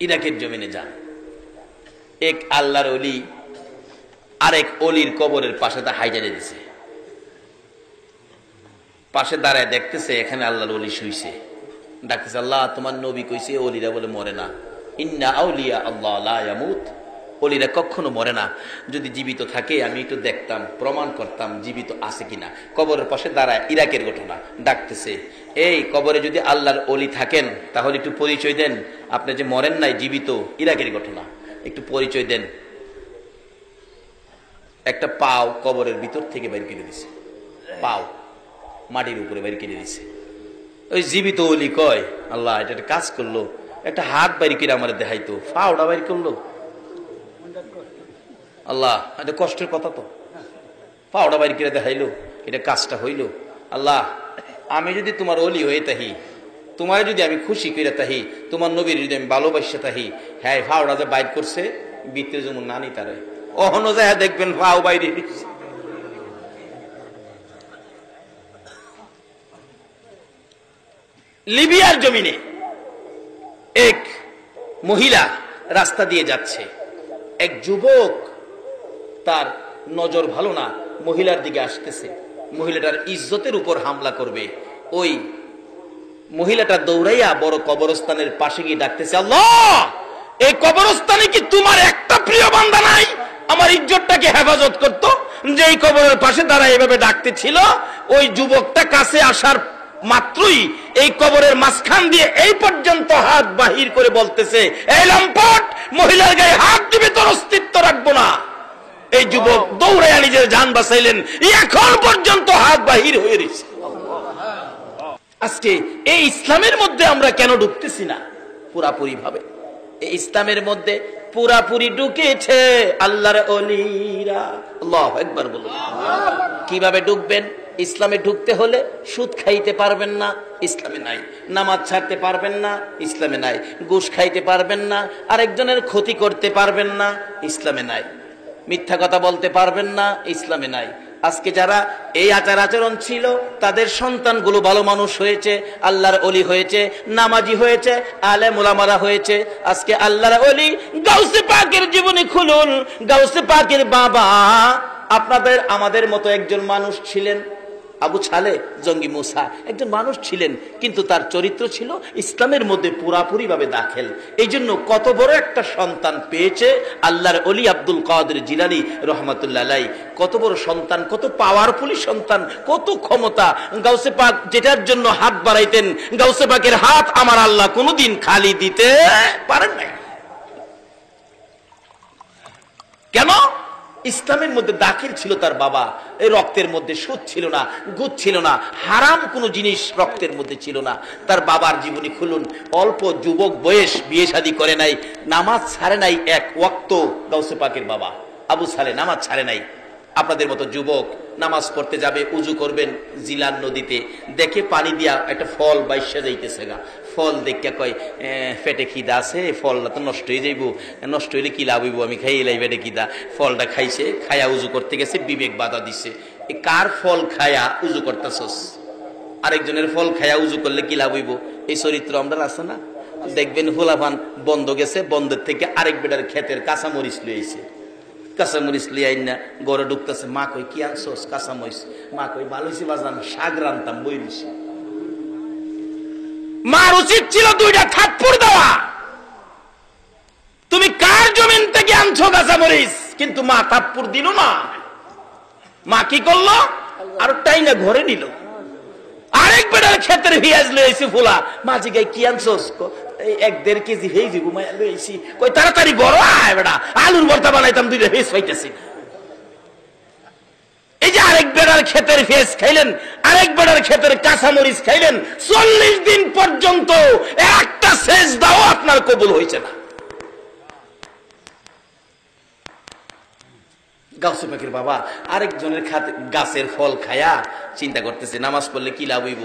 ইরাকের জমিনে যান। এক আল্লাহর ওলি আরেক অলির কবরের পাশে তা হাইজারে দিছে। পাশে দাঁড়ায় দেখতেছে এখানে আল্লাহর ওলি শুইছে। ডাকতেছে, আল্লাহ তোমার নবী কইছে ওলিরা বলে মরে না, ইন্না আউলিয়া আল্লাহ লা ইয়ামুত, ওলিরা কখনো মরে না। যদি জীবিত থাকে আমি একটু দেখতাম, প্রমাণ করতাম জীবিত আছে কিনা। কবরের পাশে দাঁড়ায়, ইরাকের ঘটনা। ডাকতেছে, এই কবরে যদি আল্লাহর ওলি থাকেন তাহলে একটু পরিচয় দেন, আপনি যে মরেন নাই জীবিত, ইরাকের ঘটনা, একটু পরিচয় দেন। একটা পাও কবরের ভিতর থেকে বের করে দিছে, পাও মাটির উপরে বের করে দিছে। ওই জীবিত ওলি কয়, আল্লাহ এটা একটা কাজ করলো, একটা হাত বাইর করে আমার দেখাইতো, পাওটা বাইর করলো। আল্লাহ এটা কষ্টের কথা তো, পাওটা বাইর করে দেখাইলো, এটা কাজটা হইল। আল্লাহ আমি যদি তোমার ওলি হয়ে তাহি, তোমার যদি আমি খুশি করে তাহি, তোমার নবীর যদি আমি ভালোবাসে তাহি, হ্যাঁ পাওটা যে বাইর করছে ভিতরে যেমন নানি তারে অহনো যায় দেখবেন পাও বাইরে। লিবিয়ার জমিনে এক মহিলা রাস্তা দিয়ে যাচ্ছে, এক যুবক তার নজর ভালো না, মহিলার দিকে আসতেছে, মহিলাটার ইজ্জতের উপর হামলা করবে। ওই মহিলাটা দৌড়াইয়া বড় কবরস্থানের পাশে গিয়ে ডাকতেছে, আল্লাহ এই কবরস্থানে কি তোমার একটা প্রিয় বান্দা নাই আমার ইজ্জতটাকে হেফাজত করত, যে এই কবরের পাশে দাঁড়ায় এভাবে ডাকতে ছিল। ওই যুবকটা কাছে আসার মাত্রই এই কবরের মাঝখান দিয়ে এই পর্যন্ত হাত বাহির করে বলতেছে, এই লম্পট মহিলার গায়ে হাত দিবে তোর অস্তিত্ব রাখবো না। এই যুবক দৌড়াইয়া নিজের জান বাঁচাইলেন, এখন পর্যন্ত হাত বাহির হয়ে রয়েছে। আজকে এই ইসলামের মধ্যে আমরা কেন ঢুকতেছি না পুরাপুরি ভাবে? এই ইসলামের মধ্যে পুরাপুরি ঢুকেছে আল্লাহর ওলিরা। আল্লাহু আকবার বলুন। কিভাবে ঢুকবেন? ইসলামে ঢুকতে হলে সুদ খাইতে পারবেন না, ইসলামে নাই। নামাজ ছাড়তে পারবেন না, ইসলামে নাই। ঘুষ খাইতে পারবেন না, আরেকজনের ক্ষতি করতে পারবেন না, ইসলামে নাই। মিথ্যা কথা বলতে পারবেন না, ইসলামে নাই। আজকে যারা এই আচার আচরণ ছিল তাদের সন্তানগুলো ভালো মানুষ হয়েছে, আল্লাহর ওলি হয়েছে, নামাজি হয়েছে, আলেম উলামারা হয়েছে। আজকে আল্লাহর ওলি গাউসে পাকের জীবনী খুলুন, গাউসে পাকের বাবা আপনাদের আমাদের মতো একজন মানুষ ছিলেন, আবু ছালে জঙ্গি মুসা একজন মানুষ ছিলেন, কিন্তু তার চরিত্র ছিল ইসলামের মধ্যে পুরাপুরি ভাবে দাখিল। এই জন্য কত বড় একটা সন্তান পেয়েছে আল্লাহর ওলি আব্দুল কাদের জিলানী রহমাতুল্লাহ আলাইহি। কত বড় সন্তান, কত পাওয়ারফুল সন্তান, কত ক্ষমতা। গাউসে পাক যেটার জন্য হাত বাড়াইতেন, গাউসে পাকের হাত আমার আল্লাহ কোনোদিন খালি দিতে পারেন না। কেন? ইসলামের মধ্যে দাখিল ছিল তার বাবা। এই রক্তের মধ্যে সুদ ছিল না, ঘুষ ছিল না, হারাম কোনো জিনিস রক্তের মধ্যে ছিল না। তার বাবার জীবনী খুলুন, অল্প যুবক বয়স, বিয়ে শাদী করে নাই, নামাজ ছাড়ে নাই এক ওয়াক্ত। গাউসে পাকের বাবা আবু সালে নামাজ ছাড়ে নাই। আপনাদের মতো যুবক নামাজ পড়তে যাবে, উজু করবেন জিলান নদীতে, দেখে পানি দিয়া একটা ফল বাইশা যাইতেছে গা, ফল দেখে কয় পেটে খিদা আছে, ফলটা তো নষ্ট হয়ে যাইব, নষ্ট হইলে কি লাভ হইব, আমি খাই লাই পেটে খিদা। ফলটা খাইছে, খায়া উজু করতে গেছে, বিবেক বাধা দিছে, কার ফল খায়া উজু করতেছস, আরেকজনের ফল খায়া উজু করলে কি লাভ হইব। এই চরিত্র আমরা আছে না? দেখবেন হোলাভান বন্ধ গেছে, বন্ধের থেকে আরেক বেটার ক্ষেতের কাঁচামরিচ লইছে, কাঁচামরিচ লিয়ে না গড়ে ঢুকতেছে। মা কই কি আনছোস? কাঁচামরিচ। মা কই ভালো হয়েছে বাজান, শাক রান্তাম বই দিছি। মার উচিত ছিল দুইটা থাপ্পড় দেওয়া, তুমি কার জমিন থেকে আনছো কাঁচামরিচ? কিন্তু মা থাপ্পড় দিল না। মা কি করলো? আর টাই না ঘরে নিল। আরেক বেটার ক্ষেতের পেঁয়াজ লইছি ফুলা, মা জিগাই কি আনছোস? 1-1.5 কেজি হেজি ঘুমাইয়া লইছি। কই তাড়াতাড়ি বড় আয় বেটা, আলুর ভর্তা বানাইতাম, দুইটা হেজ পাইতেছি। এই যে আরেক বেটার ক্ষেতের পেঁয়াজ খাইলেন, আরেক বেটার ক্ষেতের কাঁচামরিচ খাইলেন, 40 দিন পর্যন্ত একটা সেজদাও আপনার কবুল হয়েছে না। গাউসে পাকের বাবা আরেকজনের গাছের ফল খায়া চিন্তা করতেছে নামাজ পড়লে কি লাভ হইব,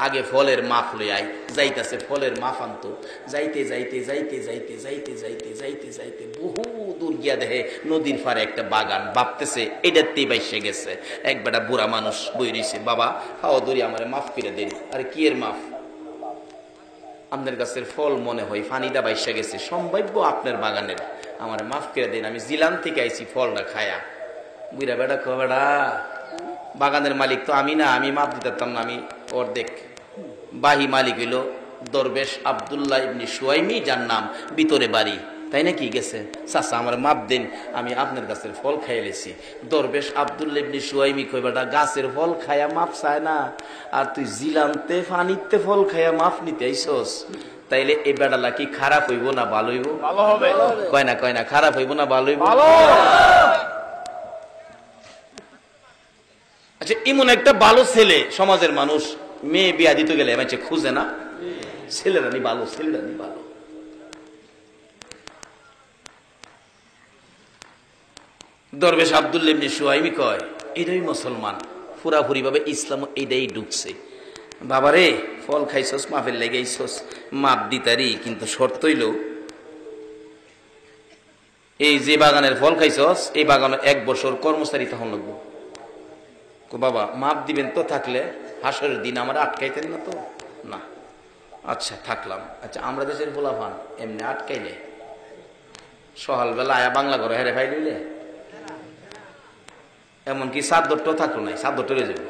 আগে ফলের মাফ লই আই। যাইতেছে ফলের মাফ আনতো, যাইতে যাইতে যাইতে যাইতে যাইতে যাইতে যাইতে যাইতে বহু দূর গিয়া দেখে নদীর পারে একটা বাগান, ভাবতেছে এটাতেই বাইসে গেছে। এক বেটা বুড়া মানুষ বই রইছে, বাবা হাও দূরি আমার মাফ করে দেন। আরে কি এর মাফ? আপনার গাছের ফল মনে হয় ফানিটা বাইসা গেছে, সম্ভাব্য আপনার বাগানের, আমার মাফ করে দিন, আমি জিলান থেকে আইছি ফলটা খায়া। বুড়া বেটা বেটা বাগানের মালিক তো আমি না, আমি মাপ দিতে পারতাম না, আমি অর্ধেক। বাহি মালিক হইল দরবেশ আব্দুল্লাহ ইবনে সুয়াইমি, যার নাম ভিতরে বাড়ি, তাই নাকি? গেছে, চাচা আমার মাপ দেন, আমি আপনার গাছের ফল খাইয়ে লেছি। দরবেশ আব্দুল্লাহ ইবনে সুয়াইমি কই বেটা গাছের ফল খায়া মাপ চায় না, আর তুই জিলানতে ফানিতে ফল খায়া মাপ নিতে আইসস, তাইলে এই বেটালা কি খারাপ হইব না ভালো হইব? ভালো হবে। কয় না খারাপ হইব না ভালো হইব? আচ্ছা, এমন একটা ভালো ছেলে সমাজের মানুষ মেয়ে বিয়া দিতে গেলে খুঁজে না, ছেলেরা নি ভালো, ছেলেরা নি ভালো। দরবেশ আব্দুল্লাহ ইবনে সুয়াইমি কয় এটাই মুসলমান, পুরাপুরি ভাবে ইসলাম এইটাই ঢুকছে। বাবারে ফল খাইছস, মাফের লেগেইছস, মাপ দিতারি, কিন্তু শর্ত হইল এই যে বাগানের ফল খাইছস এই বাগানে 1 বছর কর্মচারী তখন লাগবো। বাবা মাপ দিবেন তো, থাকলে হাসরের দিন আমার আটকাইতেন না তো? না। আচ্ছা থাকলাম। আচ্ছা, আমরা দেশের পোলাপান এমনি আটকাইলে সকালবেলা আয়া বাংলা ঘরে হেরে ফাই দিলে, এমনকি চাদরটাও থাকলো নাই, চাদরটা রয়ে যাবে।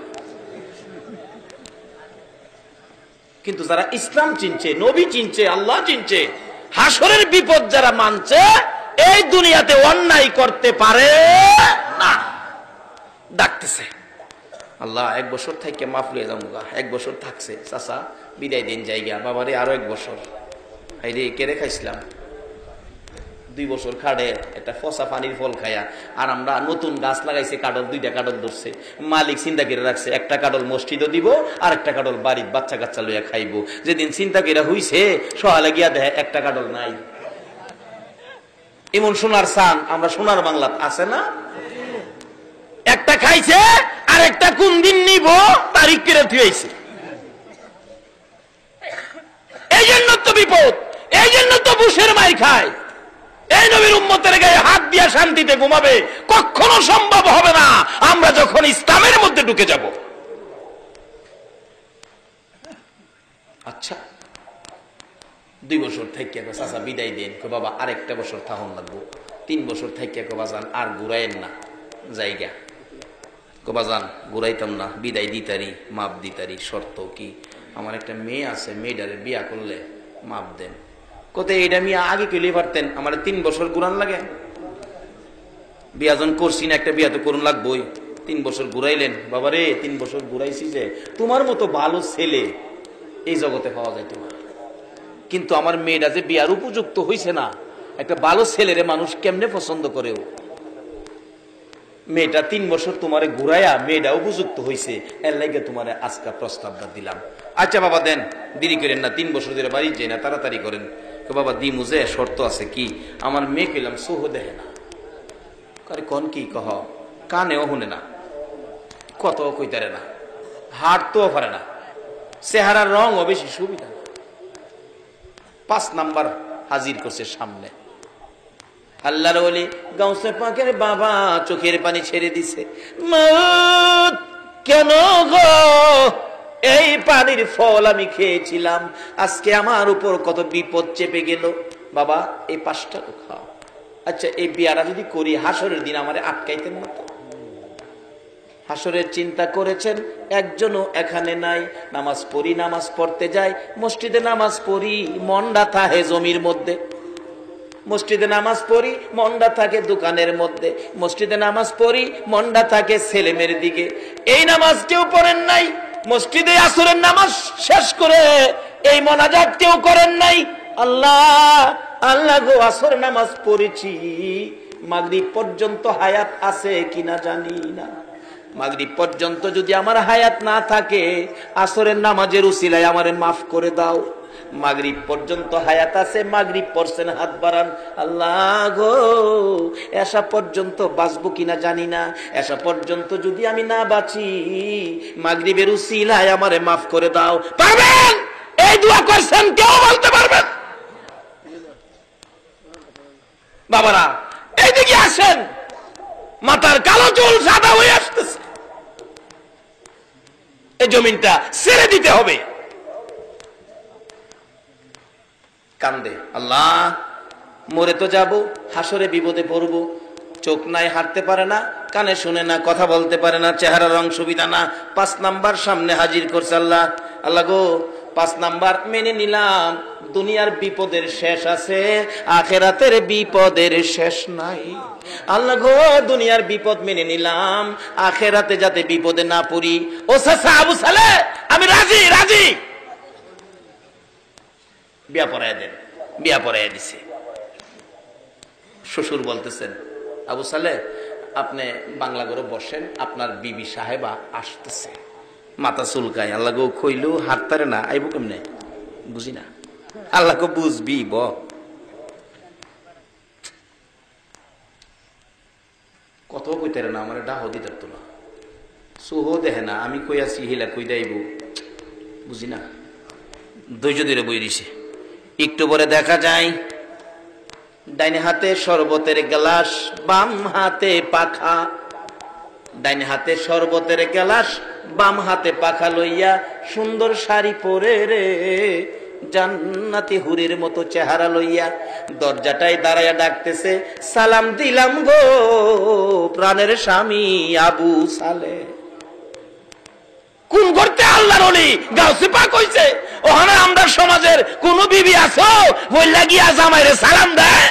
কিন্তু যারা ইসলাম চিনছে, নবী চিনছে, আল্লাহ চিনছে, হাসরের বিপদ যারা মানছে, এই দুনিয়াতে অন্যায় করতে পারে না। ডাকতেছে আল্লাহ 1 বছর থেকে মাফ লিয়ে যাবো, 1 বছর থাকছে, চাচা বিদায় দিন জায়গা, বাবারে আরো 1 বছর। হাইরে কেড়ে খাইছিলাম 2 বছর খাড়ে একটা ফসা পানির ফল খায়া, আর আমরা নতুন গাছ লাগাইছে, কাডল 2টা কাডল ধরছে, মালিক চিন্তা করে রাখছে 1টা কাডল মসজিদও দিব আর 1টা কাডল বাড়ির বাচ্চা কাচ্চা লইয়া খাইবো। যেদিন চিন্তা করে হইছে সকালে গিয়া দেখে 1টা কাডল নাই। এমন সোনার সান আমরা সোনার বাংলা আছে না? একটা খাইছে আর একটা কোন দিন নিব তারিখ করে থুয়েছে। এই জন্য তো বিপদ, এই জন্য তো বুশের মাই খায়। এই নবীর উম্মতের গায়ে হাত দিয়া শান্তিতে ঘুমাবে কখনো সম্ভব হবে না আমরা যখন ইসলামের মধ্যে ঢুকে যাব। আচ্ছা 2 বছর থেকে চাচা বিদায় দেন, বাবা আরেকটা বছর থাকুন লাগবো। 3 বছর থেকে বাজান আর ঘুরাইন না জায়গা, বাজান ঘুরাইতাম না, বিদায় দিতারি, মাপ দিতারি। শর্ত কি? আমার একটা মেয়ে আছে, মেয়েটারে বিয়া করলে মাপ দেন। কোথায় এটা মিয়া আগে কেলে পারতেন, আমার 3 বছর ঘুরান লাগে। বিয়া যখন করছি না, একটা বিয়া তো করুন লাগবোই। 3 বছর ঘুরাইলেন, বাবারে 3 বছর ঘুরাইছি যে তোমার মতো ভালো ছেলে এই জগতে পাওয়া যায় তোমার। কিন্তু আমার মেয়েটা যে বিয়ার উপযুক্ত হইছে না, একটা ভালো ছেলেরে মানুষ কেমনে পছন্দ করেও। মেয়েটা 3 বছর তোমারে ঘুরাইয়া মেয়েটা উপযুক্ত হইছে, এর লাগে তোমারে আজকে প্রস্তাবটা দিলাম। আচ্ছা বাবা দেন, দেরি করেন না, 3 বছর ধরে বাড়ি যাই না, তাড়াতাড়ি করেন। বাবা দি মুজে শর্ত আছে কি? আমার মেয়ে পেলাম সোহ দেখে না, কন কি কহ, কানেও শুনে না, কত কইতারে না, হাঁটতেও পারে না, চেহারার রঙও বেশি সুবিধা না। 5 নাম্বার হাজির করছে সামনে। আল্লাহর ওলি গাউসে পাকের বাবা চোখের পানি ছেড়ে দিছে। মত কেন গো, এই পানির ফল আমি খেয়েছিলাম, আজকে আমার উপর কত বিপদ চেপে গেল। বাবা এই 5টা খাও। আচ্ছা এই বিয়ারা যদি করি হাসরের দিন আমারে আটকাইতেন না তো? হাসরের চিন্তা করেছেন? একজনও এখানে নাই। নামাজ পড়ি, নামাজ পড়তে যাই, মসজিদে নামাজ পড়ি, মন্ডা থাকে জমির মধ্যে। মসজিদে নামাজ পড়ি, মন্ডা থাকে দোকানের মধ্যে। মসজিদে নামাজ পড়ি, মন্ডা থাকে ছেলেমেয়ের দিকে। এই নামাজ কেউ পড়েন নাই, মসজিদে আসরের নামাজ শেষ করে এই মোনাজাত কেউ করেন নাই। আল্লাহ আল্লাহ গো, আসর নামাজ পড়েছি, মাগরিব পর্যন্ত হায়াত আছে কিনা জানি না। মাগরিব পর্যন্ত যদি আমার হায়াত না থাকে, আসরের নামাজের উসিলায় আমারে মাফ করে দাও। মাগরিব পর্যন্ত হায়াত আছে, মাগরিব পড়ছেন, হাত বাড়ান। আল্লাহ গো, এসা পর্যন্ত বাঁচবো কিনা জানি না, এসা পর্যন্ত যদি আমি না বাঁচি, মাগরিবের উসিলায় আমারে মাফ করে দাও। পারবেন? এই দোয়া করছেন কেউ বলতে পারবেন? বাবারা এইদিকে আসেন, মাথার কালো চুল সাদা হয়ে আসতেছে, এই জমিনটা ছেড়ে দিতে হবে। কান্দে, আল্লাহ মরে তো যাব, হাসরে বিপদে পড়ব। চোখ নাই, হাঁটতে পারে না, কানে শুনে না, কথা বলতে পারে না, চেহারার রং সুবিধা না। 5 নাম্বার সামনে হাজির করছে। আল্লাহ, আল্লাহ গো 5 নাম্বার মেনে নিলাম, দুনিয়ার বিপদের শেষ আছে, আখেরাতের বিপদের শেষ নাই। আল্লাহ গো দুনিয়ার বিপদ মেনে নিলাম, আখেরাতে যাতে বিপদে না পড়ি। ও চাচা আবু সালেহ, আমি রাজি রাজি, বিয়া পড়াইয়া দেন। বিয়া পড়াইয়া দিছে। শ্বশুর বলতেছেন, আবু সালেহ আপনি বাংলা করে বসেন, আপনার বিবি সাহেবা আসতেছে। মাথা চুলকায়, আল্লাহ গো কইলো হাঁটতারে না, আইব কেমনে বুঝি না। আল্লাহ গো বুঝবি ব। কত কইতারে না, আমার ডাহ দিতে তো না, সোহো দেখে না, আমি কই আছি হিলা কই দাইব বুঝি না। ধৈর্য ধরে বই দিছে। একটু পরে দেখা যায় ডাইনে হাতে শরবতের গ্লাস, বাম হাতে পাখা। ডাইনে হাতে শরবতের গ্লাস, বাম হাতে পাখা লইয়া সুন্দর শাড়ি পরে রে, জান্নাতি হুরের মতো চেহারা লইয়া দরজাটায় দাঁড়াইয়া ডাকতেছে, সালাম দিলাম গো প্রাণের স্বামী আবু সালেহ। কোন করতে আল্লাহর ওলি গাউসে পাক হইছে। ওখানে আমরা সমাজের কোন বিবি আছো বইলা গিয়া জামাইরে সালাম দেয়,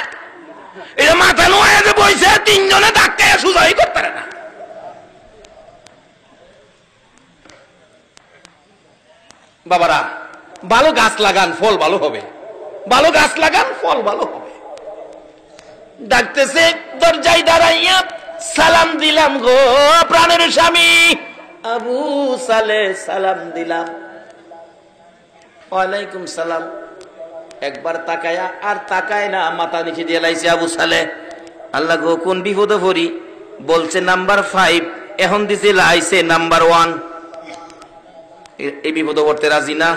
এটা মাথা নোয়া যে বইছে, 3 জনে ধাক্কায় সুজাই করতে পারে না। বাবারা ভালো গাছ লাগান, ফল ভালো হবে। ভালো গাছ লাগান, ফল ভালো হবে। ডাকতেছে দরজায় দাঁড়াইয়া, সালাম দিলাম গো প্রাণের স্বামী আবু সালেহ, সালাম দিলাম। ওয়ালাইকুম সালাম। একবার তাকায়া আর তাকায় না, মাথা নিচে দিয়ে লাইছে আবু সালেহ। আল্লাহ গো কোন বিপদে পড়ি, বলছে নাম্বার 5, এখন দিছে লাইছে নাম্বার 1। এই বিপদে পড়তে রাজি না।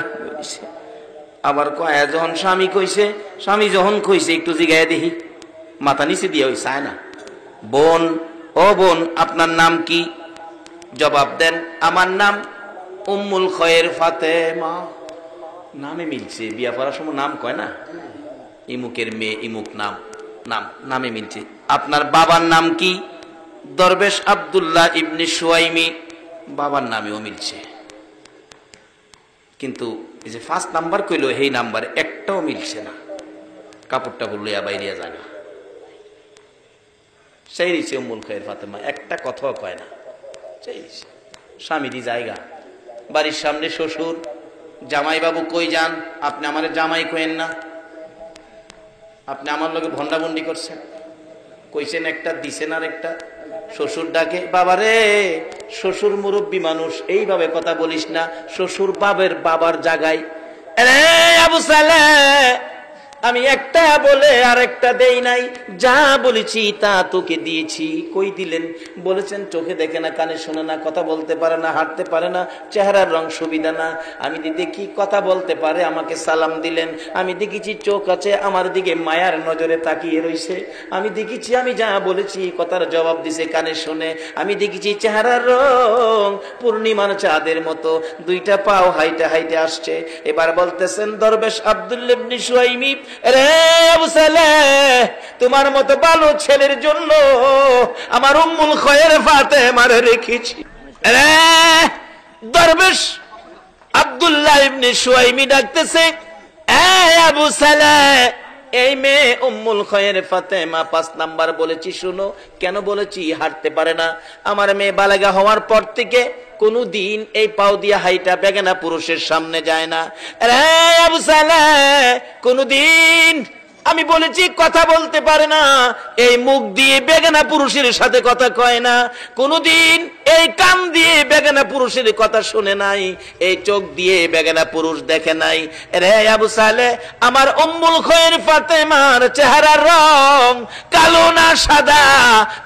আবার কয়া যখন স্বামী কইছে, স্বামী যখন কইছে একটু জিগায় দেখি, মাথা নিচে দিয়ে ওই চায় না। বোন, ও বোন আপনার নাম কি? জবাব দেন, আমার নাম উম্মুল খয়ের ফাতেমা। নামে মিলছে, বিয়া পড়ার সময় নাম কয় না, ইমুকের মেয়ে ইমুক নাম, নামে মিলছে। আপনার বাবার নাম কি? দরবেশ আব্দুল্লাহ ইবনে সুয়াইমি, বাবার নামেও মিলছে। কিন্তু এই যে 5 নাম্বার কইলো, এই নাম্বার একটাও মিলছে না। কাপড়টা লইয়া বাইরিয়া যায় না। সেই রয়েছে উম্মুল খয়ের ফাতেমা, একটা কথাও কয় না। স্বামীরই জায়গা, বাড়ির সামনে শ্বশুর, জামাই বাবু কই যান, আপনি আমার জামাই কইেন না, আপনি আমার লগে ভন্ডাবন্ডি করছেন। কইছেন একটা, দিছেন আর একটা। শ্বশুর ডাকে, বাবারে শ্বশুর মুরব্বী মানুষ, এইভাবে কথা বলিস না, শ্বশুর বাবার জায়গায়। আবু সালেহ আমি একটা বলে আর একটা দেই নাই, যা বলেছি তা তোকে দিয়েছি। কই দিলেন? বলেছেন চোখে দেখে না, কানে শোনে না, কথা বলতে পারে না, হাঁটতে পারে না, চেহারার রং সুবিধা না। আমি দেখি কথা বলতে পারে, আমাকে সালাম দিলেন। আমি দেখেছি চোখ আছে, আমার দিকে মায়ার নজরে তাকিয়ে রইছে। আমি দেখেছি আমি যা বলেছি কথার জবাব দিছে, কানে শোনে। আমি দেখেছি চেহারার রং পূর্ণিমার চাঁদের মতো, 2টা পাও হাইটে হাইটে আসছে। এবার বলতেছেন দরবেশ আব্দুল্লাহ ইবনে সুয়াইমি, রে আবু সালেহ তোমার মতো ভালো ছেলের জন্য আমার উম্মুল খয়ের ফাতেমারে রেখেছি। রে দরবেশ আব্দুল্লাহ ইবনে সুয়াইমি ডাকতেছে, এ আবু সালেহ এই মেয়ে উম্মুল খয়ের ফাতেমা 5 নাম্বার বলেছি, শুনো। কেন বলেছি? হাঁটতে পারে না। আমার মেয়ে বালেগা হওয়ার পর থেকে কোনদিন এই পাও দিয়া হাইটা বেগানা পুরুষের সামনে যায় না। রে আবু সালেহ কোনদিন আমি বলেছি কথা বলতে পারে না, এই মুখ দিয়ে বেগানা পুরুষের সাথে কথা কয় না, কোনদিন এই কান দিয়ে বেগানা পুরুষের কথা শুনে নাই, এই চোখ দিয়ে বেগানা পুরুষ দেখে নাই। রে আবু সালেহ আমার উম্মুল খয়ের ফাতেমার চেহারার রং কালো না সাদা,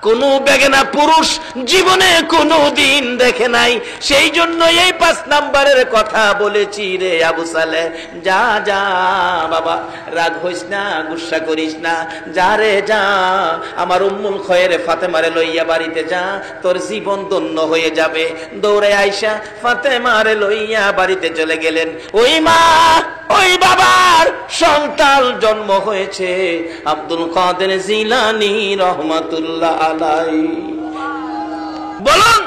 কোন বেগানা পুরুষ জীবনে কোনদিন দেখে নাই। সেই জন্য এই 5 নাম্বারের কথা বলেছি রে আবু সালেহ। যা যা বাবা, রাগ হইস না, গুসা করিস না, যা রে যা, আমার উম্মুল খয়ের ফাতেমারে লইয়া বাড়িতে যা, তোর জীবন ধন্য হয়ে যাবে। দৌড়ে আইসা ফাতেমারে লইয়া বাড়িতে চলে গেলেন। ওই মা ওই বাবার সন্তান জন্ম হয়েছে আব্দুল কাদের জিলানী রহমাতুল্লাহ আলাইহি। বলুন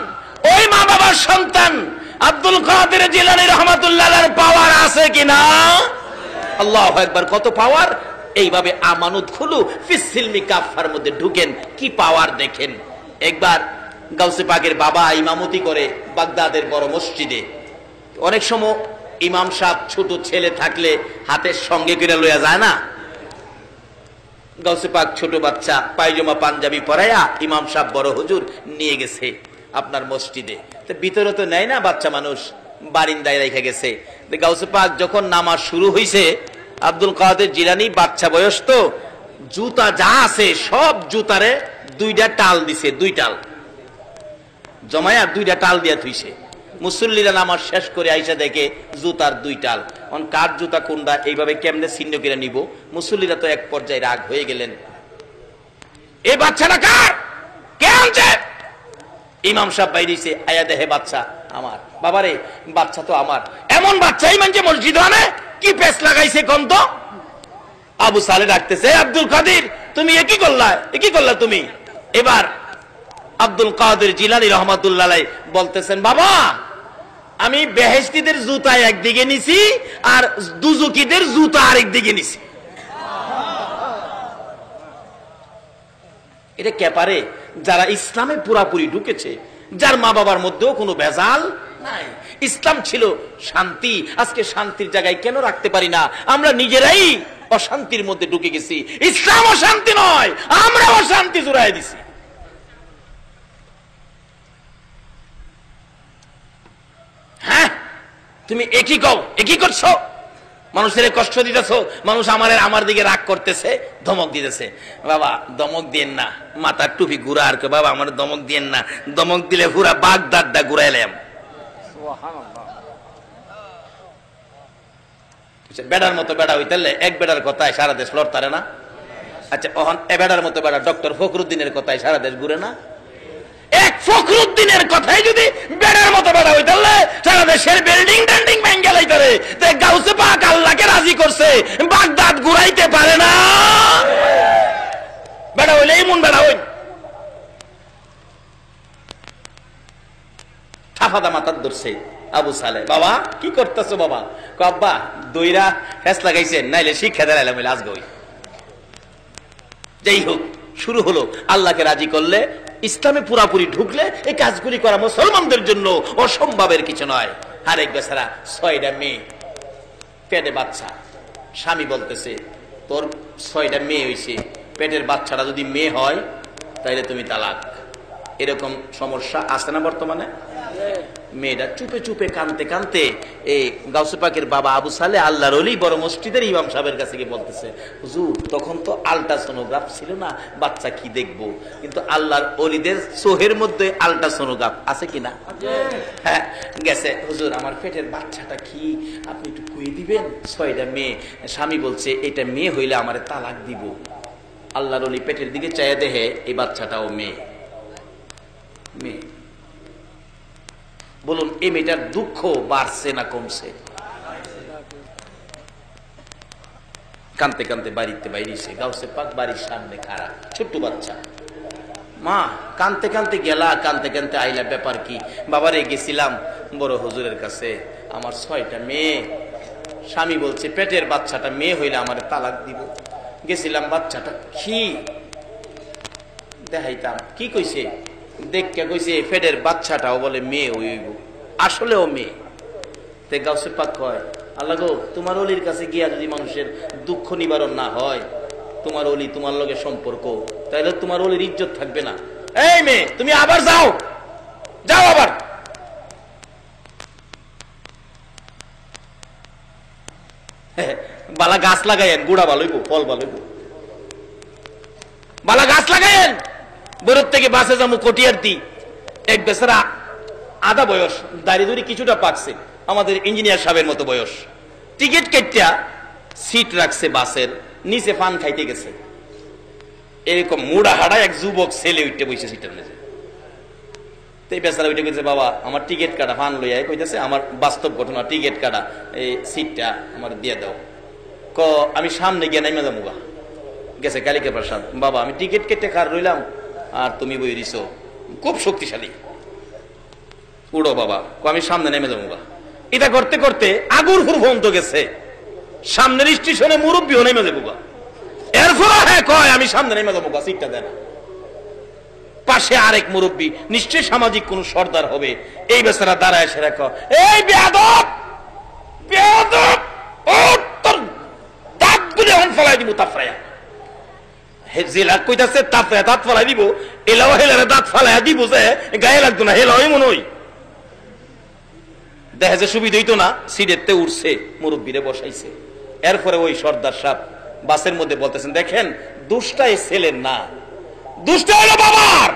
ওই মা বাবার সন্তান আব্দুল কাদের জিলানী রহমাতুল্লাহ আলাইহির পাওয়ার আছে কিনা? আল্লাহু আকবার। কত পাওয়ার! এইভাবে আমানত খুলু ফিস সিলমি কাফার মধ্যে ঢুকেন, কি পাওয়ার দেখেন। একবার গাউসে পাকের বাবা ইমামতি করে বাগদাদের বড় মসজিদে। অনেক সময় ইমাম সাহেব ছোট ছেলে থাকলে হাতের সঙ্গে করে লইয়া যায় না। গাউসে পাক ছোট বাচ্চা পায়জামা পাঞ্জাবি পরাইয়া ইমাম সাহেব বড় হুজুর নিয়ে গেছে আপনার মসজিদে। তো ভিতরে তো নেয় না, বাচ্চা মানুষ বারিন্দায় রেখে গেছে। গাউসে পাক যখন নামাজ শুরু হয়েছে, আব্দুল কাদের জিলানী বাচ্চা বয়স তো, জুতা যা আছে সব জুতারে দুইটা টাল দিছে, দুই টাল জমায়া দুইটা টাল দিয়া থুইছে। মুসল্লিরা নামাজ শেষ করে আইসা দেখে জুতার দুই টাল। কার জুতা কোনটা এইভাবে কেমনে ছিন্ন করে নিব? মুসল্লিরা তো এক পর্যায়ে রাগ হয়ে গেলেন, এই বাচ্চাটা কার, কে আনছে? ইমাম সাহেব বাইরেছে, আয়া দেহে বাচ্চা আমার। বাবারে বাচ্চা তো আমার। এমন বাচ্চাই মানছে মসজিদ আনে, কি পেস লাগাইছে কোন তো? আবু সালে ডাকতেছে, আব্দুল কাদের তুমি একই করলা, একই করলা তুমি। এবার আব্দুল কাদের জিলানী রহমাতুল্লাহ আলাইহি বলতেছেন, বাবা আমি বেহেশতীদের জুতা একদিকে নিছি আর দুজুকিদের জুতা আরেক দিকে নিছি। এটা কে পারে? যারা ইসলামে পুরাপুরি ঢুকেছে, যার মা বাবার মধ্যেও কোনো ভেজাল নাই। ইসলাম ছিল শান্তি, আজকে শান্তির জায়গায় কেন রাখতে পারি না? আমরা নিজেরাই অশান্তির মধ্যে ঢুকে গেছি। ইসলাম অশান্তি নয়, আমরা অশান্তি জুড়াই দিছি। হ্যাঁ তুমি একই কও, একই করছো, মানুষের কষ্ট দিতেছ, মানুষ আমার দিকে রাগ করতেছে, ধমক দিতেছে। বাবা ধমক দিয়েন না, মাথার টুপি ঘুরা আর বাবা আমার ধমক দিয়েন না, ধমক দিলে পুরা বাগদাদটা ঘুরাইলাম। বেড়ার মতো বেড়া হইতে এক বেড়ার কথায় সারা দেশ লড়তারে না? আচ্ছা এ বেড়ার মতো বেড়া ডক্টর ফখরুদ্দিনের কথায় সারা দেশ ঘুরে না? এক ফখরুদ্দিনের কথাই যদি বেড়ার মতো বেড়া হইতে সারা দেশের বিল্ডিং টেন্ডিং ভেঙে লাইতারে, গাউসে পাক আল্লাহকে রাজি করছে, বাগদাদ ঘুরাইতে পারে না। বেড়া হইলে এমন বেড়া হইন, থাফাদা মাথার ধরছে আবু সালে। বাবা কি করতেছো বাবা? আব্বা দইরা ফেস লাগাইছেন, নাইলে শিক্ষা দেলাইলাম আজকে। যাই হোক, শুরু হলো। আল্লাহকে রাজি করলে, ইসলামে পুরাপুরি ঢুকলে এই কাজগুলি করা মুসলমানদের জন্য অসম্ভবের কিছু নয়। আরেক বেচারা 6টা মেয়ে, পেটে বাচ্চা। স্বামী বলতেছে, তোর 6টা মেয়ে হয়েছে, পেটের বাচ্চাটা যদি মেয়ে হয় তাহলে তুমি তালাক। এরকম সমস্যা আছে না বর্তমানে? মেয়েটা চুপে চুপে কানতে কানতে এই গাউসে পাকের বাবা আবু সালে আল্লাহর ওলি বড় মসজিদের ইমাম সাহেবের কাছে গিয়ে বলতেছে, হুজুর তখন তো আল্ট্রাসোনোগ্রাফ ছিল না, বাচ্চা কি দেখবো, কিন্তু আল্লাহর ওলিদের চোহের মধ্যে আল্ট্রাসোনোগ্রাফ আছে কিনা? হ্যাঁ গেছে। হুজুর আমার পেটের বাচ্চাটা কি, আপনি একটু কুয়ে দিবেন? 6টা মেয়ে। স্বামী বলছে, এটা মেয়ে হইলে আমারে তালাক দিব। আল্লাহর ওলি পেটের দিকে চাইয়া দেখে এই বাচ্চাটাও মেয়ে। মেয়ে। বলুন এই মেয়েটার দুঃখ বাড়ছে না কমছে? কানতে কানতে বাড়িতে বাইরেছে। গাউসে পাক বাড়ির সামনে খাড়া, ছোট্ট বাচ্চা। মা কানতে কানতে গেলা, কানতে কানতে আইলা, ব্যাপার কি? বাবারে গেছিলাম বড় হুজুরের কাছে, আমার 6টা মেয়ে। স্বামী বলছে পেটের বাচ্চাটা মেয়ে হইলে আমার তালাক দিব। গেছিলাম, বাচ্চাটা কি দেখাইতাম। কি কইছে? দেখে কইছে পেটের বাচ্চাটাও বলে মেয়ে হইব, আসলেও মেয়ে। তে গাউসে পাক কয়, আল্লাহ গো, তোমার অলির কাছে গিয়া যদি মানুষের দুঃখ নিবারণ না হয়, তোমার অলি তোমার লগে সম্পর্ক, তাহলে তোমার অলির ইজ্জত থাকবে না। এই মেয়ে তুমি আবার যাও, যাও আবার। বালা গাছ লাগাইয়েন, গুড়া ভালো হইব, ফল ভালো হইব। বালা গাছ লাগাইয়েন। বরফ থেকে বাসে যাবো কটিয়ারতি। এক বেচারা আধা বয়স, দাঁড়িয়ে দড়ি কিছুটা পাকছে, আমাদের ইঞ্জিনিয়ার সাহেবের মতো বয়স। টিকিট কেটে সিট রাখছে বাসের, নিচে পান খাইতে গেছে, এরকম মুড়া হাড়া এক যুবক ছেলে উঠতে বসে সিটের মেঝে। বেচারা উঠে গেছে, বাবা আমার টিকিট কাটা, ফান লইয়া কইতেছে আমার বাস্তব ঘটনা, টিকিট কাটা, এই সিটটা আমার দিয়ে দাও। আমি সামনে গিয়ে নাইমা যাবো গা। গেছে কালিকা প্রসাদ, বাবা আমি টিকিট কেটে কার রইলাম আর তুমি বই দিছো, খুব শক্তিশালী, উড়ো বাবা। আমি সামনে নেমে যাবো গা। এটা করতে করতে আগুর হুর ভন্ত গেছে, সামনের স্টেশনে মুরব্বীও নেমে যাবো গা। এরপর হ্যাঁ কয় আমি সামনে নেমে যাবো গা, সিটটা দেন। পাশে আরেক মুরব্বী, নিশ্চয় সামাজিক কোন সর্দার হবে, এই বেচারা দাঁড়ায় এসে রাখো, এই বেয়াদব বেয়াদব, ও তোর দাঁত গুলো এখন ফলাই দিব তাফরায়া। জেলা কইতাছে তাফরায়া দাঁত ফলাই দিব, এলাও হেলারে দাঁত ফালাইয়া দিব যে গায়ে লাগতো না, হেলা এমন হই দেখা যে সুবিধা হইতো না, সিটেতে উঠছে, মুরব্বীরে বসাইছে। এরপরে ওই সর্দার সাহেব বাসের মধ্যে বলতেছেন, দেখেন দুষ্টা এই ছেলের না, দুষ্ট হলো বাবার,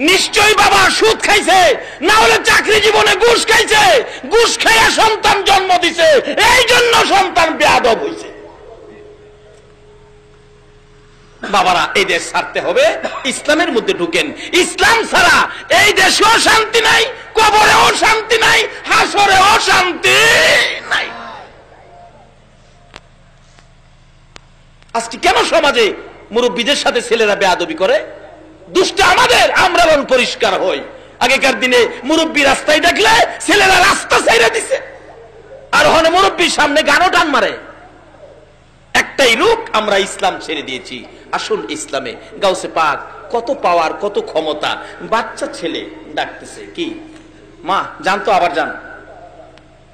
নিশ্চয়ই বাবা সুদ খাইছে, না হলে চাকরি জীবনে ঘুষ খাইছে, ঘুষ খাইয়া সন্তান জন্ম দিছে, এই জন্য সন্তান বেয়াদব হইছে। বাবারা এই দেশ ছাড়তে হবে, ইসলামের মধ্যে ঢুকেন। ইসলাম ছাড়া এই দেশেও শান্তি নাই, কবরেও শান্তি নাই, হাসরেও শান্তি নাই। আজকে কেন সমাজে মুরব্বীদের সাথে ছেলেরা বেয়াদবি করে? দুষ্ট আমাদের, আমরা রং পরিষ্কার হই। আগেকার দিনে মুরব্বী রাস্তায় ডাকলে ছেলেরা রাস্তা ছাইরা দিছে, আর ওখানে মুরব্বীর সামনে গানও টান মারে। একটাই রূপ, আমরা ইসলাম ছেড়ে দিয়েছি। আসুন ইসলামে। গাউসে পাক কত পাওয়ার, কত ক্ষমতা। বাচ্চা ছেলে ডাকতেছে, কি মা জানতো, আবার যান,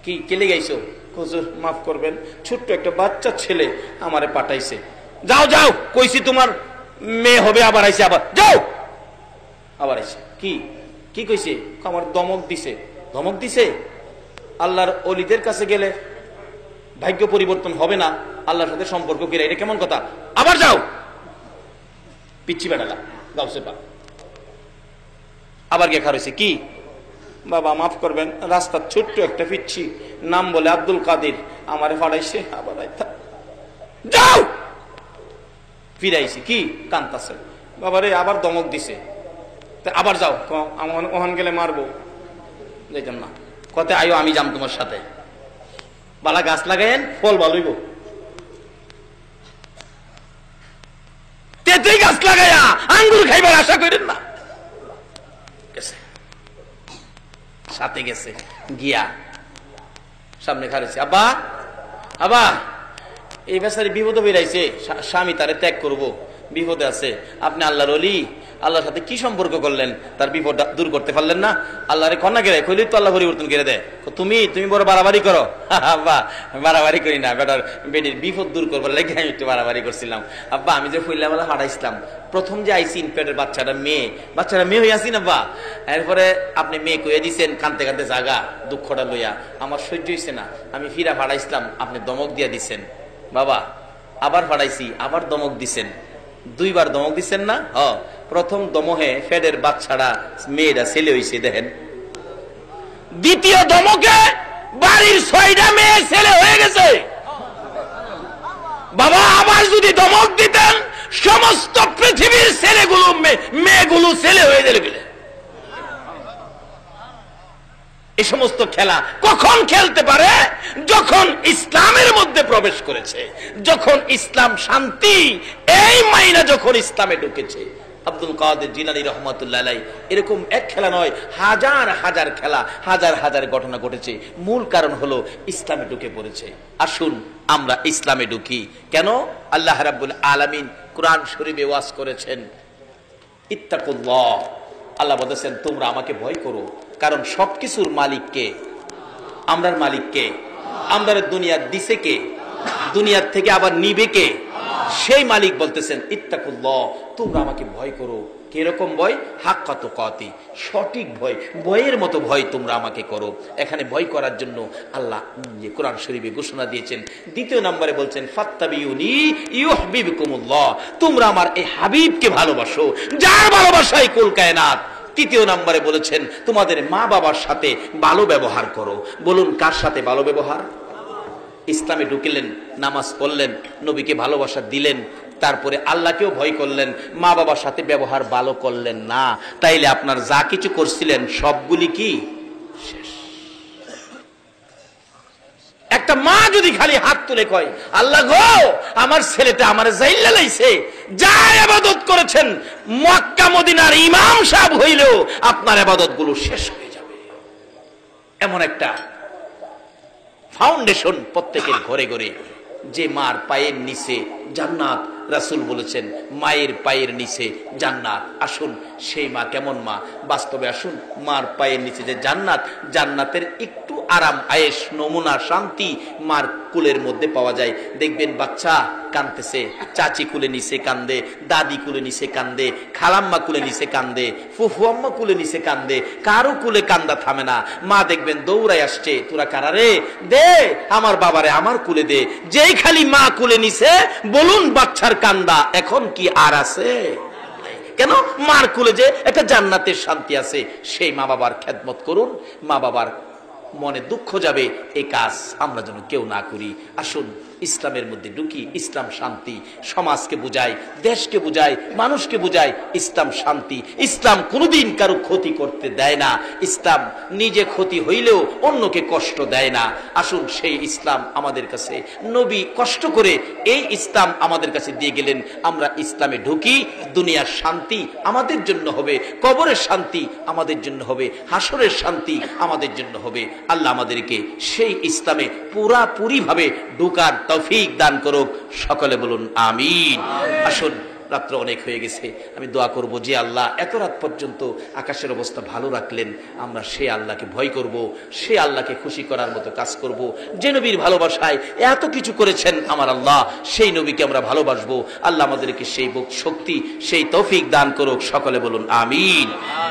কি কেলে গাইছো? হুজুর মাফ করবেন, ছোট্ট একটা বাচ্চা ছেলে আমারে পাঠাইছে। যাও যাও, কইছি তোমার মেয়ে হবে, আবার আইছে, আবার যাও, আবার আইছে। কি কি কইছে? আমার দমক দিছে। ধমক দিছে? আল্লাহর ওলিদের কাছে গেলে ভাগ্য পরিবর্তন হবে না, আল্লাহর সাথে সম্পর্ক করে, এটা কেমন কথা? আবার যাও, পিচ্ছি বেড়ালা গাউসে পাক। আবার গিয়ে খারইছে, কি বাবা মাফ করবেন, রাস্তার ছোট্ট একটা পিচ্ছি, নাম বলে আব্দুল কাদের, আমারে ফাড়াইছে, আবার যাও, ফিরাইছি। কি কান্তাছে? বাবারে আবার দমক দিছে, আবার যাও, ওখান গেলে মারবো, যাইতাম না, কত আয়ো আমি যাম তোমার সাথে, বালা গাছ লাগাইন, ফল ভালো হইব। তেতেই গাছ লাগাইয়া আঙ্গুর খাইবার আশা করেন না। সাথে গেছে, গিয়া সামনে খারেছে, আব্বা আব্বা এই বেচারি বিপদে বেরাইছে, স্বামী তারে ত্যাগ করবো, বিপদে আছে, আপনি আল্লাহর ওলি, আল্লাহর সাথে কি সম্পর্ক করলেন, তার বিপদ দূর করতে পারলেন না? আল্লাহরে কন্যা গেলে কইলি তো আল্লাহ পরিবর্তন করে দেয়। তুমি বড় বাড়াবাড়ি করো। আব্বা বাড়াবাড়ি করি না, বেটার বেটির বিপদ দূর করবার লেগে আমি একটু বাড়াবাড়ি করছিলাম। আব্বা আমি যে ফুল্লা বেলা হারাইছিলাম, প্রথম যে আইসি পেটের বাচ্চাটা মেয়ে হয়ে আসি না বা, এরপরে আপনি মেয়ে কইয়া দিচ্ছেন, কানতে কানতে জাগা দুঃখটা লইয়া, আমার সহ্য হয়েছে না, আমি ফিরা ফাড়াইছিলাম, আপনি দমক দিয়া দিচ্ছেন। বাবা আবার ফাড়াইছি, আবার দমক দিচ্ছেন, দুইবার দমক দিচ্ছেন না? প্রথম দমহে ফেডের বাচ্চাটা মেয়েরা ছেলে হয়েছে দেখেন, দ্বিতীয় দমকে বাড়ির 6টা মেয়ে ছেলে হয়ে গেছে। বাবা আবার যদি দমক দিতেন, সমস্ত পৃথিবীর ছেলেগুলো মেয়েগুলো ছেলে হয়ে গেলে। এই সমস্ত খেলা কখন খেলতে পারে? যখন ইসলামের মধ্যে প্রবেশ করেছে, যখন ইসলাম শান্তি, এই মাইনা যখন ইসলামে ঢুকেছে। আব্দুল কাদের জিলানী রহমাতুল্লাহ আলাইহি এরকম এক খেলা নয়, হাজার হাজার খেলা, হাজার হাজার ঘটনা ঘটেছে। মূল কারণ হলো ইসলামে ঢুকে পড়েছে। আসুন আমরা ইসলামে ঢুকি। কেন? আল্লাহ রাব্বুল আলামিন কুরআন শরীফে ওয়াজ করেছেন, ইত্তাকুল্লাহ, আল্লাহ বলেছেন তোমরা আমাকে ভয় করো। কারণ সবকিছুর মালিক কে? আমরার মালিক কে? আমরা দুনিয়া দিছে কে? দুনিয়ার থেকে আবার নিবে কে? সেই মালিক বলতেছেন ইত্তাকুল্লাহ, তোমরা আমাকে ভয় করো। কিরকম ভয়? হাক্কা তুকাতি, সঠিক ভয়, ভয়ের মতো ভয় তোমরা আমাকে করো। এখানে ভয় করার জন্য আল্লাহ কোরআন শরীফে ঘোষণা দিয়েছেন। দ্বিতীয় নম্বরে বলছেন ফাত্তাবিউনি ইউহিব্বুকুমুল্লাহ, তোমরা আমার এই হাবিবকে ভালোবাসো, যার ভালোবাসায় কুল কায়নাত। তৃতীয় নম্বরে বলেছেন তোমাদের মা বাবার সাথে ভালো ব্যবহার করো। বলুন কার সাথে ভালো ব্যবহার? ইসলামে ঢুকলেন, নামাজ পড়লেন, নবীকে ভালোবাসা দিলেন, তারপরে আল্লাহকেও ভয় করলেন, মা বাবার সাথে ব্যবহার ভালো করলেন না, তাইলে আপনার যা কিছু করছিলেন সবগুলি কি শেষ। একটা মা যদি খালি হাত তুলে কয়, আল্লাহ গো আমার ছেলেটা আমার জাইল্লা লাইছে, যা ইবাদত করেছেন মক্কা মদিনার ইমাম সাহেব হইলেও আপনার ইবাদত গুলো শেষ হয়ে যাবে। এমন একটা ফাউন্ডেশন প্রত্যেকের ঘরে ঘরে, যে মার পায়ের নিচে জান্নাত। রাসূল বলেছেন মায়ের পায়ের নিচে জান্নাত। আসুন সেই মা কেমন মা, বাস্তবে আসুন মার পায়ের নিচে যে জান্নাত, জান্নাতের একটু আরাম আয়েশ নমুনা শান্তি মার কুলের মধ্যে পাওয়া যায়। দেখবেন বাচ্চা কাঁদতেছে, চাচি কুলে নিচে কান্দে, দাদি কুলে নিচে কান্দে, খালাম্মা কুলে নিচে কান্দে, ফুফু আম্মা কুলে নিচে কান্দে, কারো কুলে কান্দা থামে না। মা দেখবেন দৌড়াই আসছে, তোরা কারারে দে আমার বাবারে আমার কুলে দে। যেই খালি মা কুলে নিছে বলুন বাচ্চার কান্দা এখন কি আর আছে? কেন? মার কুলে যে একটা জান্নাতের শান্তি আছে। সেই মা বাবার খেদমত করুন, মা বাবার মনে দুঃখ যাবে, এই কাজ আমরা যেন কেউ না করি। আসুন ইসলামের মধ্যে ঢুকি। ইসলাম শান্তি, সমাজকে বুঝায়, দেশকে বুঝায়, মানুষকে বুঝায়। ইসলাম শান্তি, ইসলাম কোনোদিন কারো ক্ষতি করতে দেয় না। ইসলাম নিজে ক্ষতি হইলেও অন্যকে কষ্ট দেয় না। আসুন সেই ইসলাম আমাদের কাছে নবী কষ্ট করে এই ইসলাম আমাদের কাছে দিয়ে গেলেন। আমরা ইসলামে ঢুকি, দুনিয়ার শান্তি আমাদের জন্য হবে, কবরের শান্তি আমাদের জন্য হবে, হাসরের শান্তি আমাদের জন্য হবে। আল্লাহ আমাদেরকে সেই ইসলামে পুরাপুরি ভাবে ঢোকার তৌফিক দান করুক। সকলে বলুন আমিন। আসুন, রাত্র অনেক হয়ে গেছে, আমি দোয়া করব যে আল্লাহ এত রাত পর্যন্ত আকাশের অবস্থা ভালো রাখলেন, আমরা সে আল্লাহকে ভয় করব, সে আল্লাহকে খুশি করার মতো কাজ করব। যে নবীর ভালোবাসায় এত কিছু করেছেন আমার আল্লাহ, সেই নবীকে আমরা ভালোবাসবো। আল্লাহ আমাদেরকে সেই শক্তি, সেই তৌফিক দান করুক। সকলে বলুন আমিন।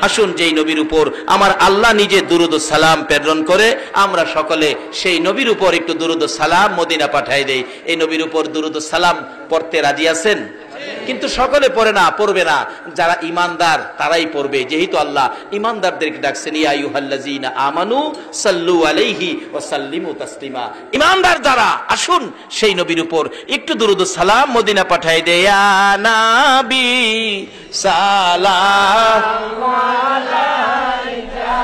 আসুন, যেই নবীর উপর আমার আল্লাহ নিজে দুরুদ ও সালাম প্রেরণ করে, আমরা সকলে সেই নবীর উপর একটু দুরুদ ও সালাম মদিনা পাঠাই দেই। এই নবীর উপর দুরুদ ও সালাম পড়তে রাজি আছেন? কিন্তু সকলে পড়ে না, পড়বে না, যারা ইমানদার তারাই পড়বে। যেহেতু আল্লাহ ইমানদারদেরকে ডাকছেন, ইয়া আইয়ুহাল্লাযীনা আমানু সাল্লু আলাইহি ওয়া সাল্লিমু তাসলিমা। ইমানদার যারা, আসুন সেই নবীর উপর একটু দুরুদ ও সালাম মদিনা পাঠাই দেই। ইয়া নবী সালামু আলাইকা,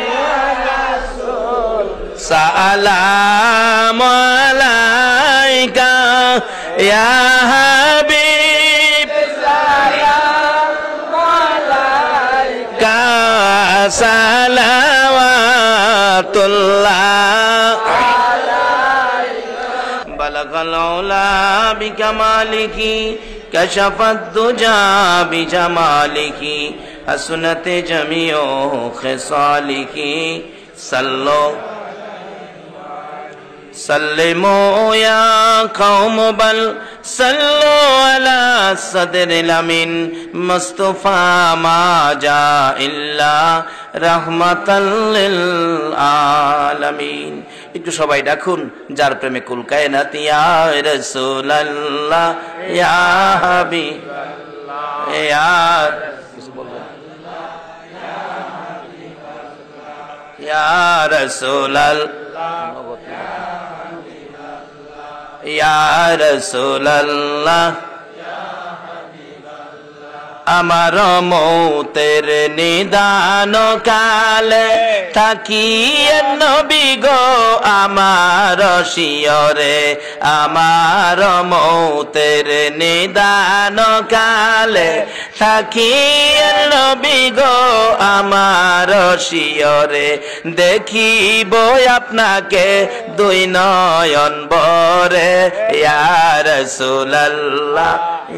ইয়া রাসূল সালামু আলাইকা, ইয়া হাবিব সালামু আলাইকা, সালাওয়াতুল্লাহ আলাইকা। বালাগাল উলা বিকামালিহি, কাশাফাদ দুজা বিজামালিহি, হাসনাতে জামিউ খিসালিহি, সাল্লু সাল্লিমু ইয়া কওম বাল সাল্লু আলা সাদরিল আমিন, মুস্তাফা মা জা ইল্লা রাহমাতাল লিল আলামিন। একটু সবাই ডাকুন, যার প্রেমে কুল কায়নাত, ইয়া রাসূলুল্লাহ ইয়া হাবিবাল্লাহ ইয়া ইয়া রাসূলুল্লাহ ইয়া রাসূলুল্লাহ, আমার মৌতের নিদান কালে থাকিয়ে নবী গো আমার শিয়রে, আমার মৌতের নিদান কালে থাকিয়ে নবী গো আমার শিয়রে, দেখিব আপনাকে দুই নয়ন ভরে, ইয়া রাসূলুল্লাহ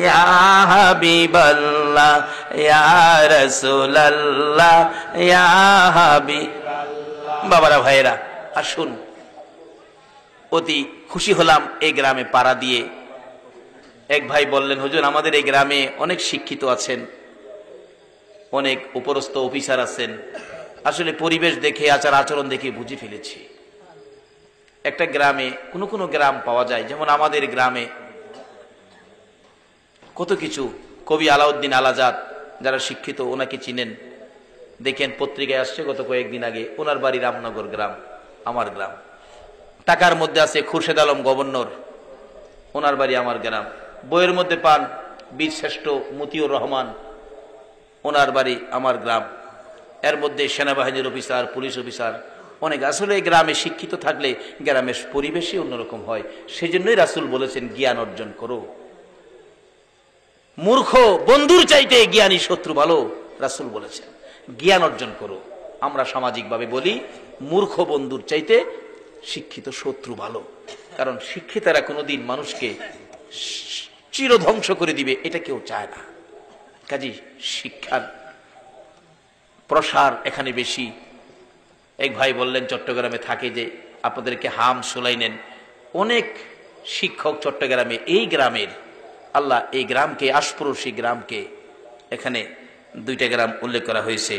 ইয়া হাবিবাল্লাহ ইয়া রাসূলুল্লাহ ইয়া হাবিবাল্লাহ। বাবারা, ভাইরা, আসুন, অতি খুশি হলাম এই গ্রামে পাড়া দিয়ে। এক ভাই বললেন, হুজুর আমাদের এই গ্রামে অনেক শিক্ষিত আছেন, অনেক উপরস্থ অফিসার আছেন, আসলে পরিবেশ দেখে, আচার আচরণ দেখে বুঝে ফেলেছি। একটা গ্রামে কোনো গ্রাম পাওয়া যায়, যেমন আমাদের গ্রামে কত কিছু। কবি আলাউদ্দিন আলাজাদ, যারা শিক্ষিত ওনাকে চিনেন, দেখেন পত্রিকায় আসছে গত কয়েকদিন আগে, ওনার বাড়ি রামনগর গ্রাম, আমার গ্রাম। টাকার মধ্যে আছে খুরশেদ আলম গভর্নর, ওনার বাড়ি আমার গ্রাম। বইয়ের মধ্যে পান বীর শ্রেষ্ঠ মতিউর রহমান, ওনার বাড়ি আমার গ্রাম। এর মধ্যে সেনাবাহিনীর অফিসার, পুলিশ অফিসার অনেক। আসলে গ্রামে শিক্ষিত থাকলে গ্রামের পরিবেশই অন্যরকম হয়। সেই জন্যই রাসূল বলেছেন জ্ঞান অর্জন করো। মূর্খ বন্ধুর চাইতে জ্ঞানী শত্রু ভালো, রাসূল বলেছেন জ্ঞান অর্জন করো। আমরা সামাজিকভাবে বলি মূর্খ বন্ধুর চাইতে শিক্ষিত শত্রু ভালো, কারণ শিক্ষিতরা কোনোদিন মানুষকে চিরধ্বংস করে দিবে এটা কেউ চায় না। কাজী শিক্ষার প্রসার এখানে বেশি। এক ভাই বললেন চট্টগ্রামে থাকে যে আপনাদেরকে হাম শোনাইলেন, অনেক শিক্ষক চট্টগ্রামে, এই গ্রামের আল্লাহ এই গ্রামকে, আশপড়শী গ্রামকে, এখানে দুইটা গ্রাম উল্লেখ করা হয়েছে,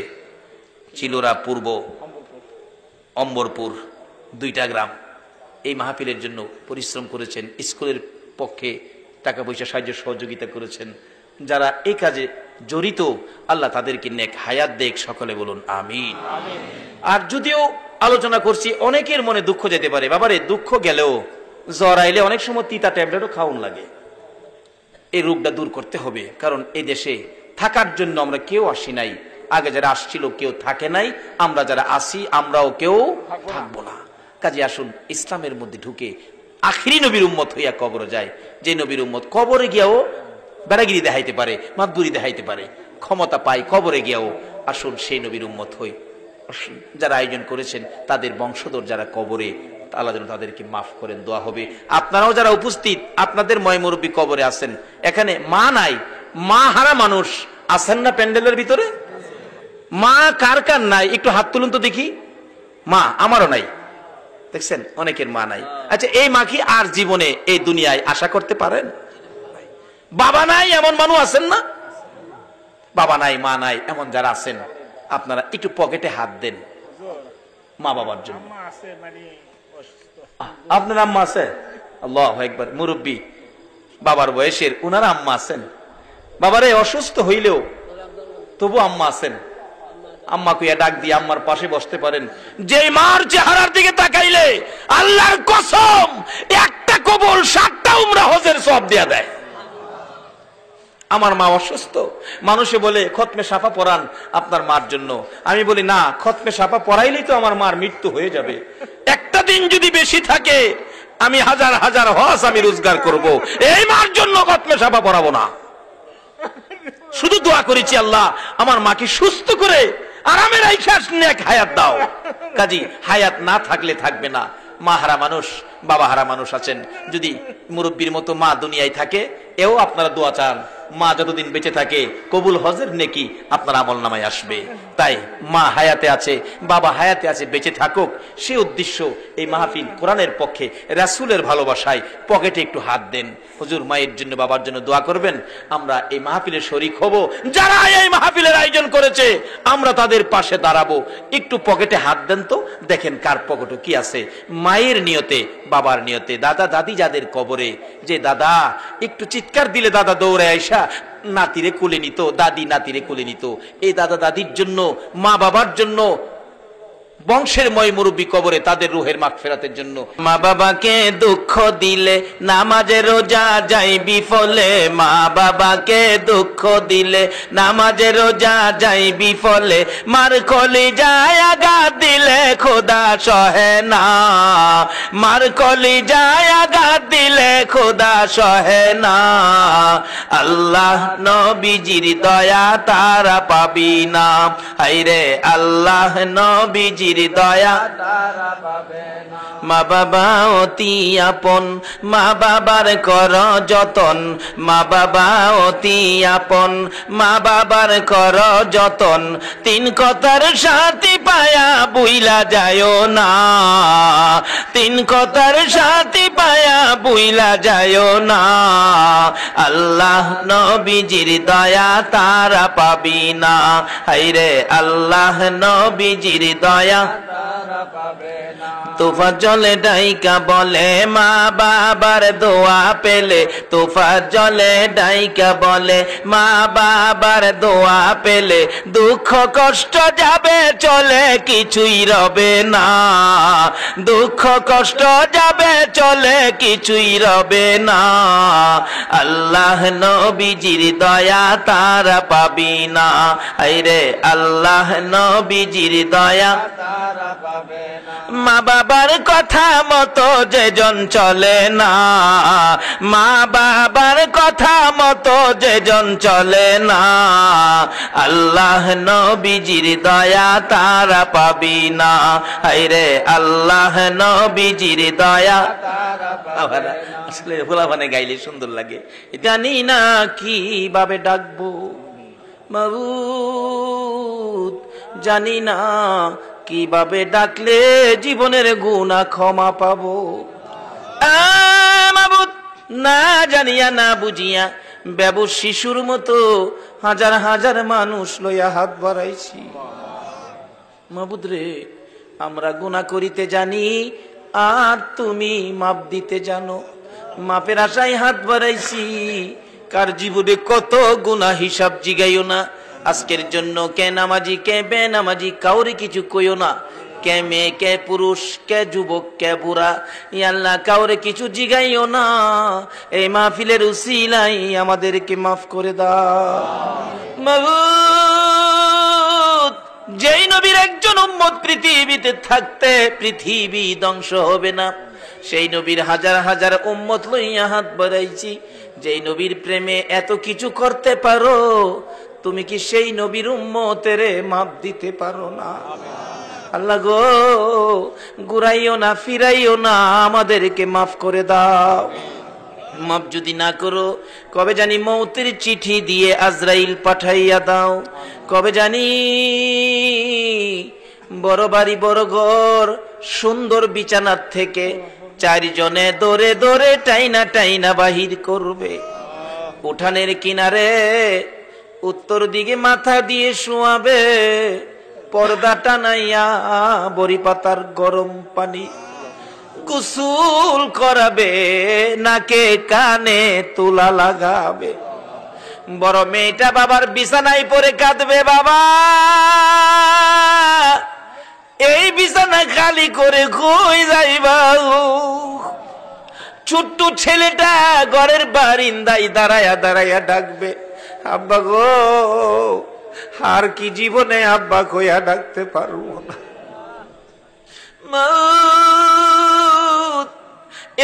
চিলোরা পূর্ব, অম্বরপুর, দুইটা গ্রাম এই মাহফিলের জন্য পরিশ্রম করেছেন, স্কুলের পক্ষে টাকা পয়সা সাহায্য সহযোগিতা করেছেন। যারা এই কাজে জড়িত আল্লাহ তাদেরকে নেক হায়াত দেখ, সকলে বলুন আমিন। আর যদিও আলোচনা করছি অনেকের মনে দুঃখ যেতে পারে, বাবারে দুঃখ গেলেও জ্বর আইলে অনেক সময় তিতা ট্যাবলেটও খাওয়ান লাগে। এই রোগটা দূর করতে হবে, কারণ এই দেশে থাকার জন্য আমরা কেউ আসি নাই। আগে যারা আসছিল কেউ থাকে নাই, আমরা যারা আসি আমরাও কেউ থাকবো না। কাজে আসুন ইসলামের মধ্যে ঢুকে আখিরি নবীর উম্মত হইয়া কবরে যায়। যে নবীর উম্মত কবরে গিয়াও বেড়াগিরি দেখাইতে পারে, মাদুরি দেখাইতে পারে, ক্ষমতা পায় কবরে গিয়াও, আসুন সেই নবীর উম্মত হই। যারা আয়োজন করেছেন তাদের বংশধর যারা কবরে, আল্লাহ যেন তাদেরকে মাফ করেন, দোয়া হবে। আপনারাও যারা উপস্থিত, আপনাদের ময় মুরব্বী কবরে আছেন, এখানে মা নাই, মা হারা মানুষ আছেন না প্যান্ডেলের ভিতরে? মা কার কার নাই একটু হাত তুলুন তো দেখি। মা আমারও নাই, দেখছেন অনেকের মা নাই। আচ্ছা এই মা কি আর জীবনে এই দুনিয়ায় আশা করতে পারেন? বাবা নাই এমন মানুষ আছেন না? বাবা নাই মা নাই এমন যারা আছেন, আপনারা একটু পকেটে হাত দেন মা বাবার জন্য। আপনার আম্মা আছে? আল্লাহু আকবার, মুরব্বী বাবার বয়সের, উনার আম্মা আছেন। বাবারে অসুস্থ হইলেও তবু আম্মা আছেন, আম্মা কুইয়া ডাক দিয়ে আম্মার পাশে বসতে পারেন। যে মার চেহারার দিকে তাকাইলে আল্লাহর কসম একটা কবুল 7টা উমরা হজের সওয়াব দেয়া দেয়। আমার মা অসুস্থ, মানুষে বলে খতমে সাফা পড়ান আপনার মার জন্য। আমি বলি না, খতমে সাফা পড়াইলেই তো আমার মার মৃত্যু হয়ে যাবে। একটা দিন যদি বেশি থাকে আমি হাজার হাজার হজ আমি রোজগার করব, এই মার জন্য খতমে সাফা পড়াবো না। শুধু দোয়া করেছি আল্লাহ আমার মাকে সুস্থ করে আরামের আইখাস নেক হায়াত দাও। কাজী হায়াত না থাকলে থাকবে না। মা হারা মানুষ, বাবা হারা মানুষ আছেন, যদি মুরব্বীর মতো মা দুনিয়ায় থাকে, এও আপনারা দোয়া চান মা যতদিন বেঁচে থাকে কবুল হজের নেকি আপনার আমল নামায় আসবে। তাই মা হায়াতে আছে, বাবা হায়াতে আছে, বেঁচে থাকুক, সে উদ্দেশ্য এই মাহফিল কোরআনের পক্ষে, রাসূলের ভালোবাসায়। পকেটে একটু হাত দেন, হুজুর মায়ের জন্য বাবার জন্য দোয়া করবেন। আমরা এই মাহফিলের শরীক হব, যারা এই মাহফিলের আয়োজন করেছে আমরা তাদের পাশে দাঁড়াবো। একটু পকেটে হাত দেন তো, দেখেন কার পকেটে কি আছে। মায়ের নিয়তে, বাবার নিয়তে, দাদা দাদি যাদের কবরে, যে দাদা একটু চিৎকার দিলে দাদা দৌড়ে আইসা নাতিরে কোলে নিত, দাদি নাতিরে কোলে নিত, এই দাদা দাদির জন্য, মা বাবার জন্য, বংশের ময় মুরব্বী কবরে, তাদের রুহের মাগফিরাতের জন্য। মা বাবাকে দুঃখ দিলে নামাজে রোজা যাই বিফলে, মা বাবাকে দুঃখ দিলে নামাজে রোজা যাই বিফলে, মার কলিজায় আঘাত দিলে খোদা সহে না, মার কলিজায় আঘাত দিলে খোদা সহে না। আল্লাহ নবীজির দয়া তারা পাবি না, হায়রে আল্লাহ নবীজির দয়া তারা পাবে না। মা বাবা অতি আপন, মা বাবার কর যতন, মা বাবা অতি আপন, মা বাবার কর যতন, তিন কথার সাথী পায়া বুইলা যায়ও না, তিন কথার সাথী পায়া বুইলা যায়ও না। আল্লাহ নবীজির দয়া তারা পাবি না, হায়রে আল্লাহ নবীজির দয়া তারা পাবে না। তোফাজ্জলে ডাইকা বলে মা বাবার দোয়া পেলে, তোফাজ্জলে ডাইকা বলে মা বাবার দোয়া পেলে, দুঃখ কষ্ট যাবে চলে কিছুই রবে না, দুঃখ কষ্ট যাবে চলে কিছুই রবে না, আল্লাহ নবীজির দয়া তারা পাবি না, আইরে আল্লাহ নবীজির দয়া তারা পাবে না। মা বাবার কথা মতো যেজন চলে না, মা বাবার কথা মতো যেজন চলে না, আল্লাহ নবীজির দয়া তারা পাবি না, আইরে আল্লাহ নবীজির দয়া তারা পাবে না। আসলে ফুলাফানে গাইলে সুন্দর লাগে। জানি না কিভাবে ডাকবো মাবুদ, জানি না কিভাবে ডাকলে জীবনের গুনাহ ক্ষমা পাবো। মাবুদ, না জানিয়া না বুঝিয়া বেবুস শিশুর মতো হাজার হাজার মানুষ লইয়া হাত বাড়াইছি। মাবুদ রে, আমরা গুনাহ করিতে জানি আর তুমি মাপ দিতে জানো, মাপের আশায় হাত বাড়াইছি। কার জীবনে কত গুনাহ হিসাব জিগাইও না। আজকের জন্য কে নামাজি কে বেনামাজি কাউরে কিছু কইও না, কে মেয়ে কে পুরুষ কে যুবক কে বুড়া, আল্লাহ কাউরে কিছু জিগাইও না। এই মাহফিলের উসিলাই আমাদেরকে মাফ করে দাও মাবুদ। যেই নবীর একজন উম্মত পৃথিবীতে থাকতে পৃথিবী ধ্বংস হবে না, সেই নবীর হাজার হাজার উম্মত লইয়া হাত বাড়াইছি। যেই নবীর প্রেমে এত কিছু করতে পারো, তুমি কি সেই নবীর উম্মতের মাপ দিতে পারো না? আল্লাহ গো, ঘুরাইও না ফিরাইও না, আমাদেরকে মাফ করে দাও। মাফ যদি না করো, কবে জানি মৌতের চিঠি দিয়ে আজরাইল পাঠাইয়া দাও। কবে জানি বড় বাড়ি বড় ঘর সুন্দর বিছানার থেকে চারজনে দৌড়ে দৌড়ে টাইনা টাইনা বাহির করবে। উঠানের কিনারে উত্তর দিকে মাথা দিয়ে শোয়াবে, পর্দা টানাইয়া বড়ি পাতার গরম পানি গোসল করাবে, নাকে কানে তুলা লাগাবে। বড় মেয়েটা বাবার বিছানায় পড়ে কাঁদবে, বাবা এই বিছানা খালি করে কই যাইবা? ছোট্ট ছেলেটা ঘরের বারিন্দায় দাঁড়ায়া দাঁড়ায়া ডাকবে, আব্বা গো। আর কি জীবনে আব্বা কইয়া ডাকতে পারবো না।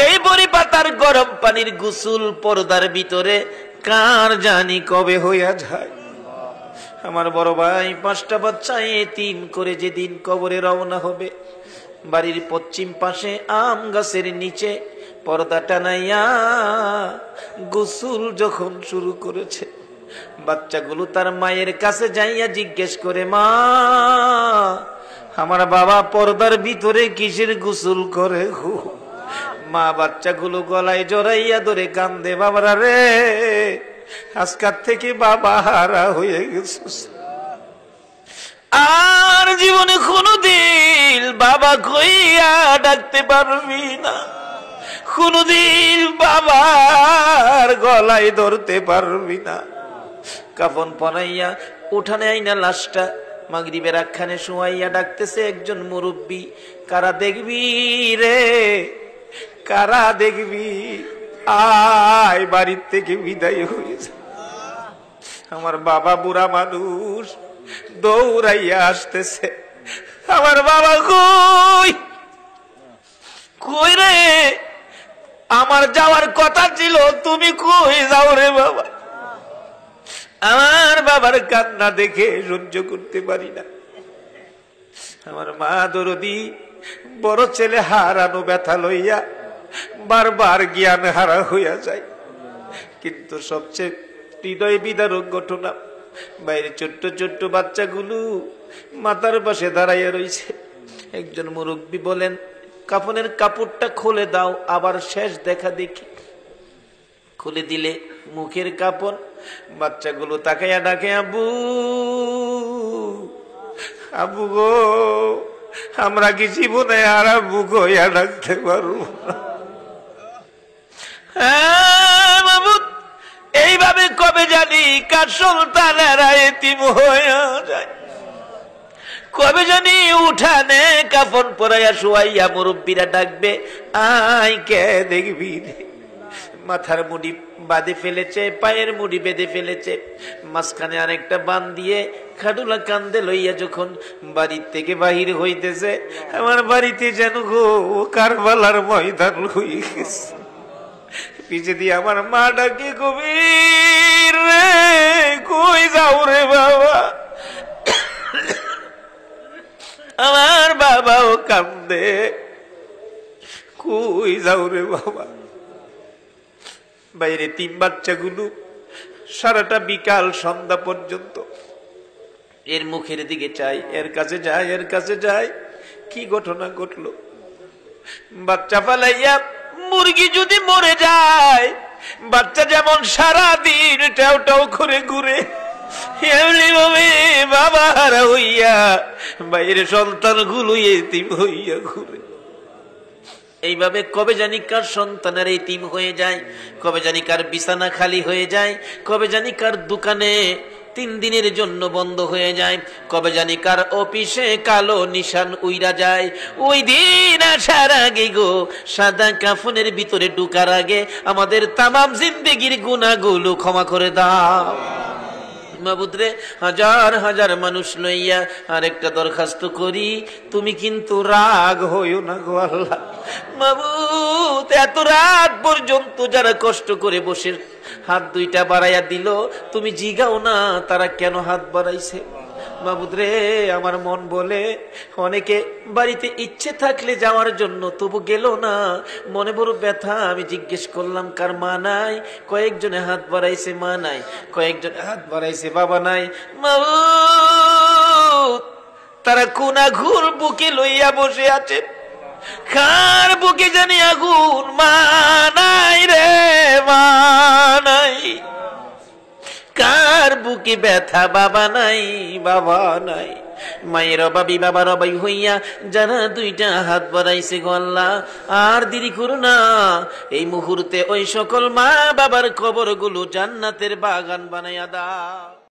এই বড়ি পাতার গরম পানির গোসল পর্দার ভিতরে কার জানি কবে হইয়া যায়। আমার বড় ভাই 5টা বাচ্চা এতিম করে যেদিন কবরে রওনা হবে, বাড়ির পশ্চিম পাশে আম গাছের নিচে পর্দা টানাইয়া গোসল যখন শুরু করেছে, বাচ্চাগুলো তার মায়ের কাছে যাইয়া জিজ্ঞেস করে, মা আমার বাবা পর্দার ভিতরে কিসের গোসল করে গো? মা বাচ্চাগুলো গলায় জড়াইয়া ধরে কান্দে, বাবারা রে আজকাল থেকে বাবা হারা হয়ে গেছে, আর জীবনে কোনদিন বাবা কইয়া ডাকতে পারবি না, কোনদিন বাবার গলায় ধরতে পারবি না। কাফন পরাইয়া উঠানে আইনা লাশটা মাগরিবের আখ্যানে শোয়াইয়া ডাকতেছে একজন মুরব্বী, কারা দেখবি রে, কারা দেখবি, আয় বাড়ির থেকে বিদায় হয়েছে। আমার বাবা বুড়া মানুষ দৌড়াইয়া আসতেছে, আমার বাবা কই কই রে, আমার যাওয়ার কথা ছিল, তুমি কই যাও রে বাবা? আমার বাবার কান্না দেখে সহ্য করতে পারি না। আমার মা দরদি বড় ছেলে হারানো ব্যথা লইয়া বারবার জ্ঞান হারা হইয়া যায়। কিন্তু সবচেয়ে হৃদয় বিদারক ঘটনা, বাইরে ছোট্ট ছোট্ট বাচ্চাগুলো মাথার পাশে দাঁড়াইয়া রয়েছে। একজন মুরব্বী বলেন, কাফনের কাপড়টা খুলে দাও, আবার শেষ দেখা দেখি। খুলে দিলে মুখের কাপড়, বাচ্চাগুলো তাকাইয়া ডাকে, আব্বু আব্বু গো, আমরা কি জীবনে আর মুখ হইয়া ডাকতে পারবো না? এইভাবে কবে জানি কার সন্তানেরা এতিম হইয়া যায়, কবে জানি উঠানে কাফন পরাইয়া শুয়াইয়া মুরব্বীরা ডাকবে, আয় কে দেখবি। মাথার মুড়ি বাঁধে ফেলেছে, পায়ের মুড়ি বেঁধে ফেলেছে, মাঝখানে আরেকটা বান দিয়ে খাডুলা কান্দে লইয়া যখন বাড়ির থেকে বাহির হইতেছে, আমার বাড়িতে যেন গো কারবালার ময়দান হয়ে গেছে। পিছে দিয়ে আমার মা ডাকে, কবির রে কই যাও রে বাবা। আমার বাবাও কান্দে, কই যাও রে বাবা। বাইরে তিন বাচ্চাগুলো সারাটা বিকাল সন্ধ্যা পর্যন্ত এর মুখের দিকে চাই, এর কাছে যায়, এর কাছে যায়। কি ঘটনা ঘটলো? বাচ্চা ফালাইয়া মুরগি যদি মরে যায়, বাচ্চা যেমন সারাদিন টাও টাও করে ঘুরে, এমনি ভাবে বাবা হারা হইয়া বাইরে সন্তান গুলো এতিম হইয়া ঘুরে। এইভাবে কবে জানি কার সন্তানের এতিম হয়ে যায়, কবে জানি কার বিছানা খালি হয়ে যায়, কবে জানি কার দোকানে 3 দিনের জন্য বন্ধ হয়ে যায়, কবে জানি কার অফিসে কালো নিশান উইরা যায়। ওই দিন আসার আগে গো, সাদা কাফনের ভিতরে ঢুকার আগে আমাদের তামাম জিন্দেগির গুনাহগুলো ক্ষমা করে দাও মাবুদ রে। হাজার হাজার মানুষ লইয়া আরেকটা দরখাস্ত করি, তুমি কিন্তু রাগ হইও না গো আল্লাহ। মাবুদ, এত রাত পর্যন্ত যারা কষ্ট করে বসে হাত দুইটা বাড়াইয়া দিল, তুমি জিগাও না তারা কেন হাত বাড়াইছে। মাবুদ রে, আমার মন বলে অনেকে বাড়িতে ইচ্ছে থাকলে যাওয়ার জন্য তবু গেল না, মনে বড় ব্যথা। আমি জিজ্ঞেস করলাম কার মা নাই, কয়েকজনে হাত বাড়াইছে মা নাই, কয়েকজনে হাত বাড়াইছে বাবা নাই। মাবুদ, তারা কোন আগুন বুকে লইয়া বসে আছে, কার বুকে জানি আগুন। মা নাই রে, মা নাই। কার বুকে ব্যথা, বাবা নাই, বাবা নাই। মায়ের অবাবি বাবার অবাই হইয়া যারা দুইটা হাত বাড়াইছে গো আল্লাহ, আর দেরি করো না। এই মুহূর্তে ওই সকল মা বাবার কবরগুলো জান্নাতের বাগান বানাইয়া দাও।